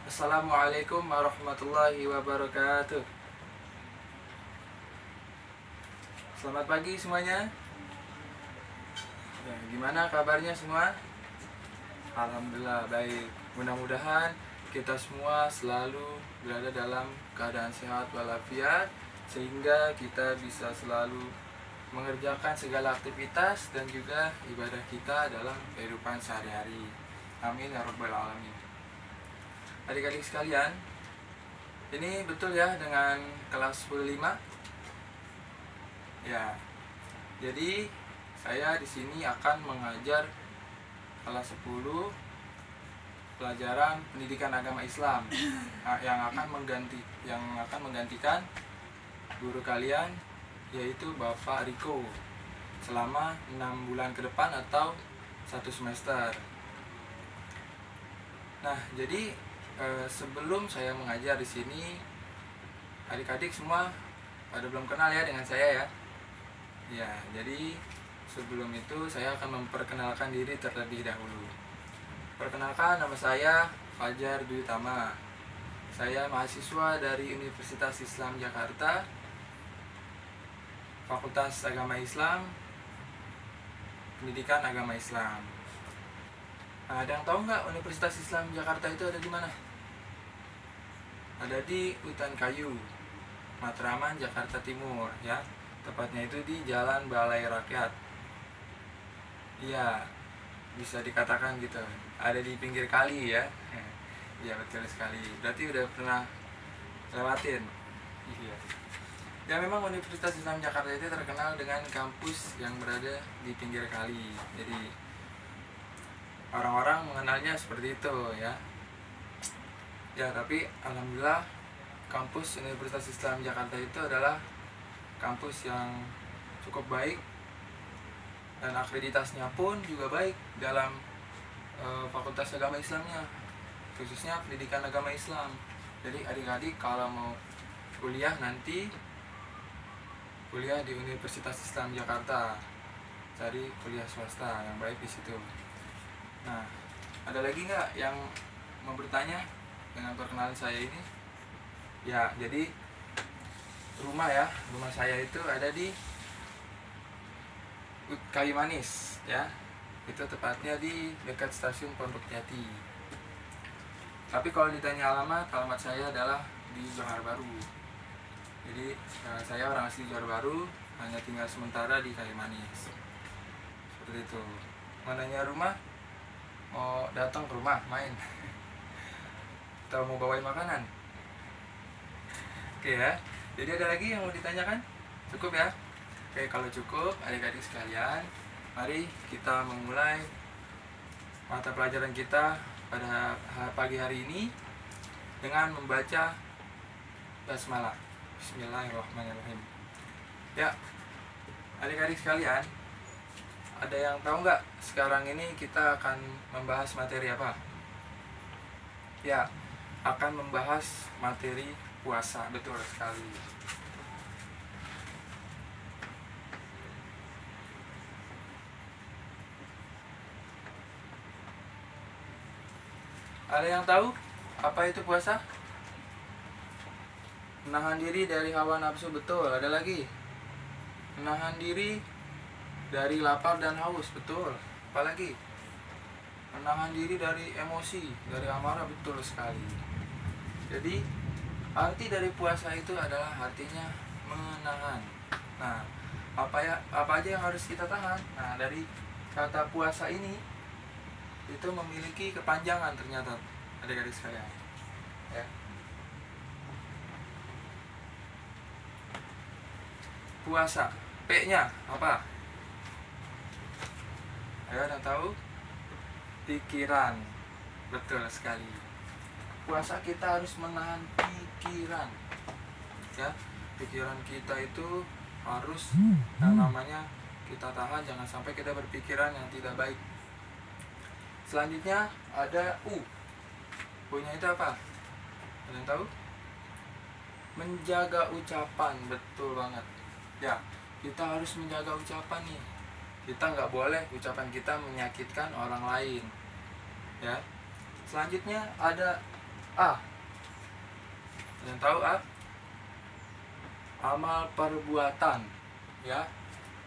Assalamualaikum warahmatullahi wabarakatuh. Selamat pagi semuanya. Ya, gimana kabarnya semua? Alhamdulillah baik. Mudah-mudahan kita semua selalu berada dalam keadaan sehat walafiat, sehingga kita bisa selalu mengerjakan segala aktivitas dan juga ibadah kita dalam kehidupan sehari-hari. Amin ya rabbal alamin. Adik-adik sekalian, ini betul ya dengan kelas 15? Ya. Jadi saya di sini akan mengajar kelas 10 pelajaran pendidikan agama Islam yang akan menggantikan guru kalian, yaitu Bapak Riko, selama 6 bulan ke depan atau 1 semester. Nah, jadi sebelum saya mengajar di sini, adik-adik semua pada belum kenal ya dengan saya ya. Ya, jadi sebelum itu saya akan memperkenalkan diri terlebih dahulu. Perkenalkan, nama saya Fajar Dwi Tama. Saya mahasiswa dari Universitas Islam Jakarta, Fakultas Agama Islam, Pendidikan Agama Islam. Nah, ada yang tahu nggak Universitas Islam Jakarta itu ada di mana? Ada di Hutan Kayu, Matraman, Jakarta Timur ya. Tepatnya itu di Jalan Balai Rakyat. Iya, bisa dikatakan gitu. Ada di pinggir kali ya. Iya, betul sekali. Berarti udah pernah lewatin. Iya. Ya, memang Universitas Islam Jakarta itu terkenal dengan kampus yang berada di pinggir kali. Jadi orang-orang mengenalnya seperti itu ya. Ya, tapi alhamdulillah kampus Universitas Islam Jakarta itu adalah kampus yang cukup baik, dan akreditasnya pun juga baik dalam Fakultas Agama Islamnya, khususnya pendidikan agama Islam. Jadi adik-adik kalau mau kuliah nanti, kuliah di Universitas Islam Jakarta, cari kuliah swasta yang baik di situ. Nah, ada lagi nggak yang mau bertanya dengan perkenalan saya ini? Ya, jadi rumah saya itu ada di Kayu Manis ya. Itu tepatnya di dekat stasiun Pondok Jati. Tapi kalau ditanya alamat saya adalah di Johar Baru. Jadi saya orang asli Johar Baru, hanya tinggal sementara di Kayu Manis. Seperti itu. Mau nanya rumah? Mau datang ke rumah main? Atau mau bawain makanan? Oke ya. Jadi ada lagi yang mau ditanyakan? Cukup ya? Oke, kalau cukup adik-adik sekalian, mari kita memulai mata pelajaran kita pada pagi hari ini dengan membaca basmalah. Bismillahirrahmanirrahim. Ya, adik-adik sekalian, ada yang tahu nggak sekarang ini kita akan membahas materi apa? Ya, akan membahas materi puasa. Betul sekali. Ada yang tahu apa itu puasa? Menahan diri dari hawa nafsu. Betul. Ada lagi, menahan diri dari lapar dan haus. Betul. Apalagi, menahan diri dari emosi, dari amarah. Betul sekali. Jadi arti dari puasa itu adalah artinya menahan. Nah, apa aja yang harus kita tahan? Nah, dari kata puasa ini itu memiliki kepanjangan ternyata, adik-adik sekalian ya. Puasa, P-nya apa? Ayo, ada yang tahu? Pikiran. Betul sekali. Puasa kita harus menahan pikiran ya. Pikiran kita itu harus yang namanya kita tahan, jangan sampai kita berpikiran yang tidak baik. Selanjutnya ada U. U-nya itu apa? Ada yang tahu? Menjaga ucapan. Betul banget ya. Kita harus menjaga ucapan nih. Kita nggak boleh ucapan kita menyakitkan orang lain ya. Selanjutnya ada A. Kalian tahu A? Amal perbuatan, ya.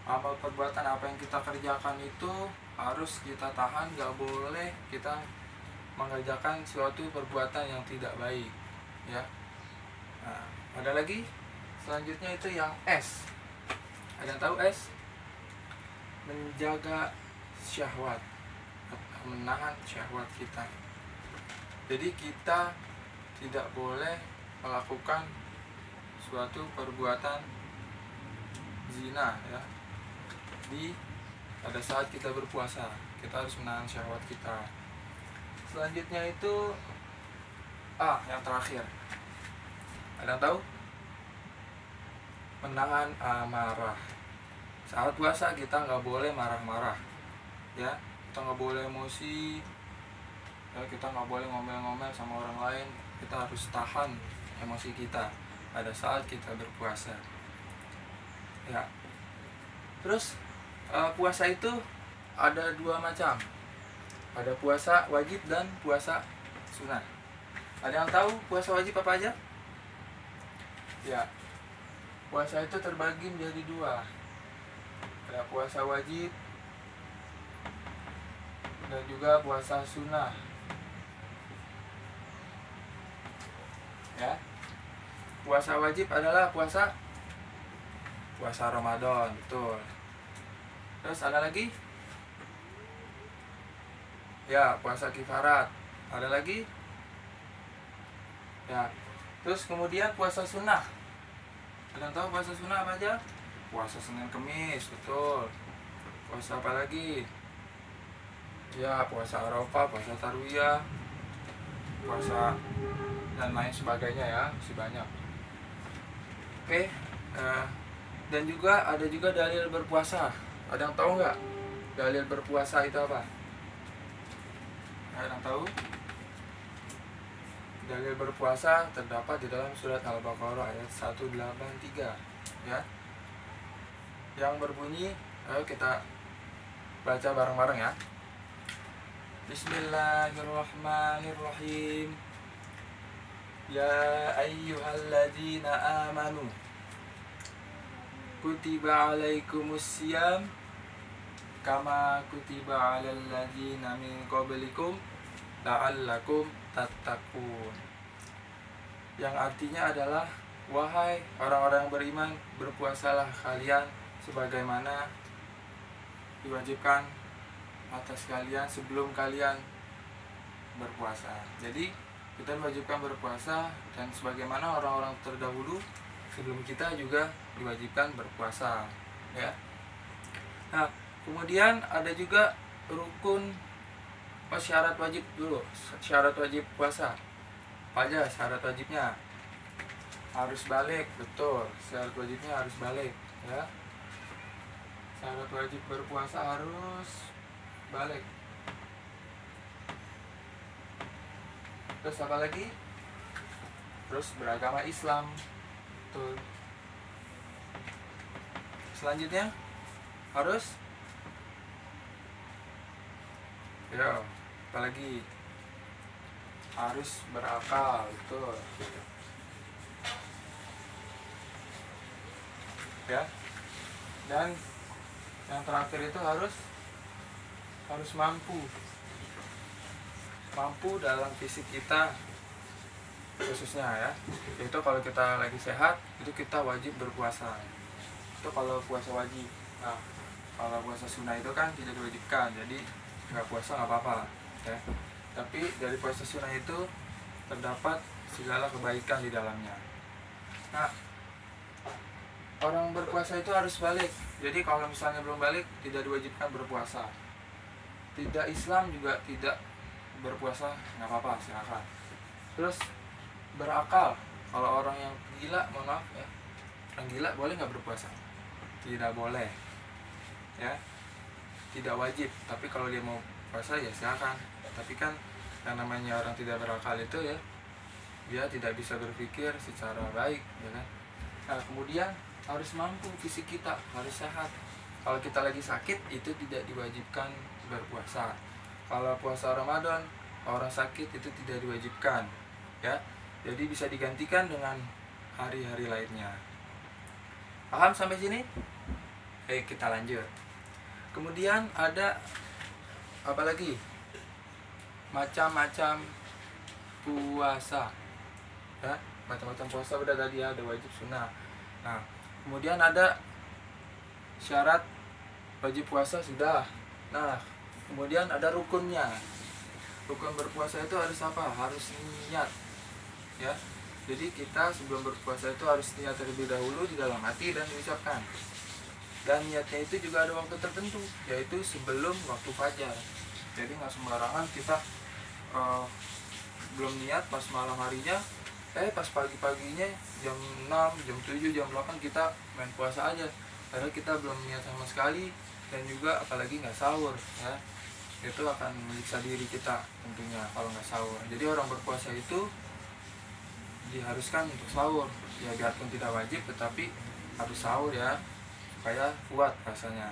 Amal perbuatan, apa yang kita kerjakan itu harus kita tahan, gak boleh kita mengerjakan suatu perbuatan yang tidak baik, ya. Nah, ada lagi selanjutnya itu yang S. Ada yang tahu S? Menjaga syahwat, menahan syahwat kita. Jadi kita tidak boleh melakukan suatu perbuatan zina, ya, pada saat kita berpuasa. Kita harus menahan syahwat kita. Selanjutnya itu A, yang terakhir. Ada yang tahu? Menahan amarah. Saat puasa kita nggak boleh marah-marah, ya. Kita nggak boleh emosi, ya. Kita nggak boleh ngomel-ngomel sama orang lain. Kita harus tahan emosi kita pada saat kita berpuasa, ya. Terus puasa itu ada dua macam. Ada puasa wajib dan puasa sunnah. Ada yang tahu puasa wajib apa aja? Ya, puasa itu terbagi menjadi dua. Ada puasa wajib dan juga puasa sunnah, ya. Puasa wajib adalah puasa Ramadan, betul. Terus ada lagi? Ya, puasa kifarat. Ada lagi? Ya. Terus kemudian puasa sunnah. Kalian tahu puasa sunnah apa aja? Puasa Senin Kemis, betul. Puasa apa lagi? Ya, puasa Arafah, puasa Tarwiyah, puasa dan lain sebagainya, ya, masih banyak. Oke. Dan juga ada juga dalil berpuasa. Ada yang tahu nggak dalil berpuasa itu apa? Ada yang tahu? Dalil berpuasa terdapat di dalam surat Al-Baqarah ayat 183, ya. Yang berbunyi, ayo kita baca bareng-bareng, ya. Bismillahirrahmanirrahim. Ya ayyuhalladzina amanu kutiba alaikumussyam kama kutiba alal ladzina min qablikum la'allakum tattaqun. Yang artinya adalah, wahai orang-orang yang beriman, berpuasalah kalian sebagaimana diwajibkan atas kalian sebelum kalian berpuasa. Jadi kita diwajibkan berpuasa, dan sebagaimana orang-orang terdahulu sebelum kita juga diwajibkan berpuasa, ya. Nah, kemudian ada juga rukun syarat wajib dulu. Syarat wajib puasa apa aja? Syarat wajibnya harus balik, betul. Syarat wajibnya harus balik, ya. Syarat wajib berpuasa harus balik. Terus apa lagi? Terus beragama Islam, betul. Selanjutnya harus, ya, apalagi harus berakal, betul, ya. Dan yang terakhir itu harus mampu dalam fisik kita khususnya, ya. Itu kalau kita lagi sehat, itu kita wajib berpuasa. Itu kalau puasa wajib. Nah, kalau puasa sunnah itu kan tidak diwajibkan, jadi nggak puasa nggak apa-apa, ya. Tapi dari puasa sunnah itu terdapat segala kebaikan di dalamnya. Nah, orang berpuasa itu harus balik. Jadi kalau misalnya belum balik, tidak diwajibkan berpuasa. Tidak Islam juga tidak berpuasa, nggak apa-apa, silakan. Terus berakal. Kalau orang yang gila, mohon maaf, ya, orang gila boleh nggak berpuasa? Tidak boleh, ya. Tidak wajib. Tapi kalau dia mau puasa, ya silakan. Tapi kan yang namanya orang tidak berakal itu, ya, dia tidak bisa berpikir secara baik, ya kan. Nah, kemudian harus mampu, fisik kita harus sehat. Kalau kita lagi sakit, itu tidak diwajibkan berpuasa. Kalau puasa Ramadan, orang sakit itu tidak diwajibkan. ya. Jadi bisa digantikan dengan hari-hari lainnya. Paham sampai sini? Oke, kita lanjut. Kemudian ada apa lagi? Macam-macam puasa. Ya, macam-macam puasa udah tadi ya, ada wajib sunnah. Nah, kemudian ada syarat wajib puasa sudah. Nah, kemudian ada rukunnya. Rukun berpuasa itu harus apa? Harus niat. Ya. Jadi kita sebelum berpuasa itu harus niat terlebih dahulu di dalam hati dan diucapkan. Dan niatnya itu juga ada waktu tertentu, yaitu sebelum waktu fajar. Jadi nggak sembarangan kita belum niat pas malam harinya, pas pagi-paginya jam 6, jam 7, jam 8 kita main puasa aja. Padahal kita belum niat sama sekali, dan juga apalagi nggak sahur ya. Itu akan menyiksa diri kita tentunya kalau nggak sahur. Jadi orang berpuasa itu diharuskan untuk sahur. Ya biarpun tidak wajib tetapi harus sahur ya, supaya kuat rasanya.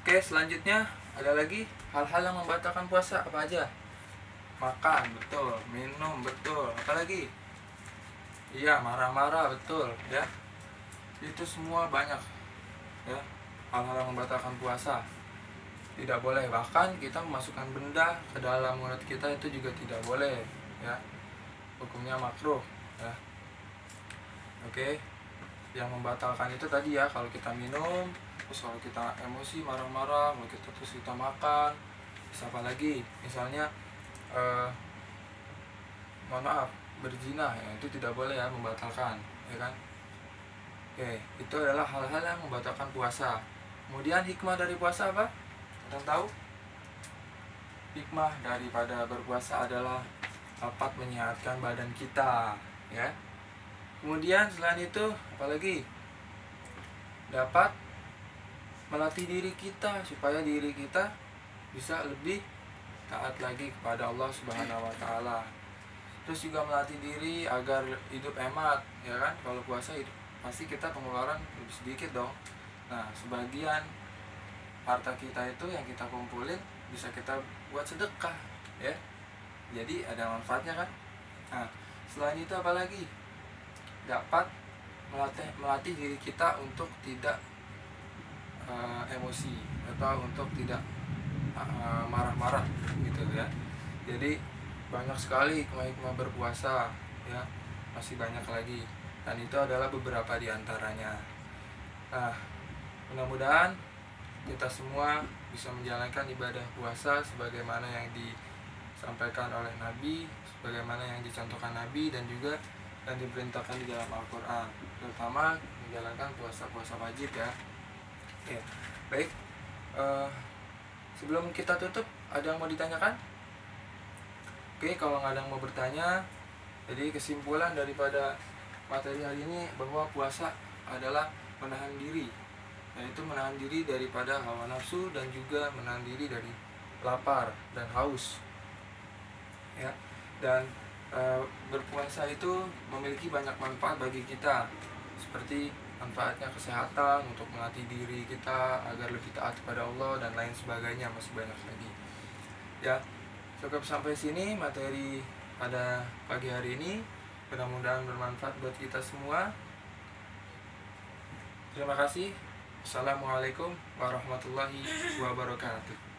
Oke, selanjutnya ada lagi hal-hal yang membatalkan puasa apa aja? Makan, betul. Minum, betul. Apa lagi? Iya, marah-marah, betul ya. Itu semua banyak ya, hal-hal yang membatalkan puasa. Tidak boleh, bahkan kita memasukkan benda ke dalam mulut kita itu juga tidak boleh ya. Hukumnya makruh ya. Oke. Yang membatalkan itu tadi ya, kalau kita minum, terus kalau kita emosi, marah-marah, kalau kita terus kita makan, terus apa lagi? Misalnya mohon maaf, berzina ya, itu tidak boleh ya, membatalkan ya kan. Oke, itu adalah hal-hal yang membatalkan puasa. Kemudian hikmah dari puasa apa? Kalian tahu? Hikmah daripada berpuasa adalah dapat menyehatkan badan kita ya. Kemudian selain itu apalagi? Dapat melatih diri kita supaya diri kita bisa lebih taat lagi kepada Allah Subhanahu wa taala. Terus juga melatih diri agar hidup hemat ya kan. Kalau puasa pasti kita pengeluaran lebih sedikit dong. Nah, sebagian harta kita itu yang kita kumpulin bisa kita buat sedekah ya. Jadi ada manfaatnya kan. Nah, selain itu apalagi? Dapat melatih diri kita untuk tidak emosi atau untuk tidak marah-marah gitu ya. Jadi banyak sekali hikmah-hikmah berpuasa ya, masih banyak lagi, dan itu adalah beberapa di antaranya. Nah, mudah-mudahan kita semua bisa menjalankan ibadah puasa sebagaimana yang disampaikan oleh Nabi, sebagaimana yang dicontohkan Nabi, dan juga yang diperintahkan di dalam Al-Quran, terutama menjalankan puasa-puasa wajib ya. Oke, baik. Sebelum kita tutup, ada yang mau ditanyakan? Oke, kalau nggak ada yang mau bertanya, jadi kesimpulan daripada materi hari ini bahwa puasa adalah menahan diri, yaitu menahan diri daripada hawa nafsu dan juga menahan diri dari lapar dan haus ya. Dan berpuasa itu memiliki banyak manfaat bagi kita, seperti manfaatnya kesehatan, untuk melatih diri kita agar lebih taat kepada Allah, dan lain sebagainya, masih banyak lagi ya. Cukup sampai sini materi pada pagi hari ini, mudah-mudahan bermanfaat buat kita semua. Terima kasih. Assalamualaikum warahmatullahi wabarakatuh.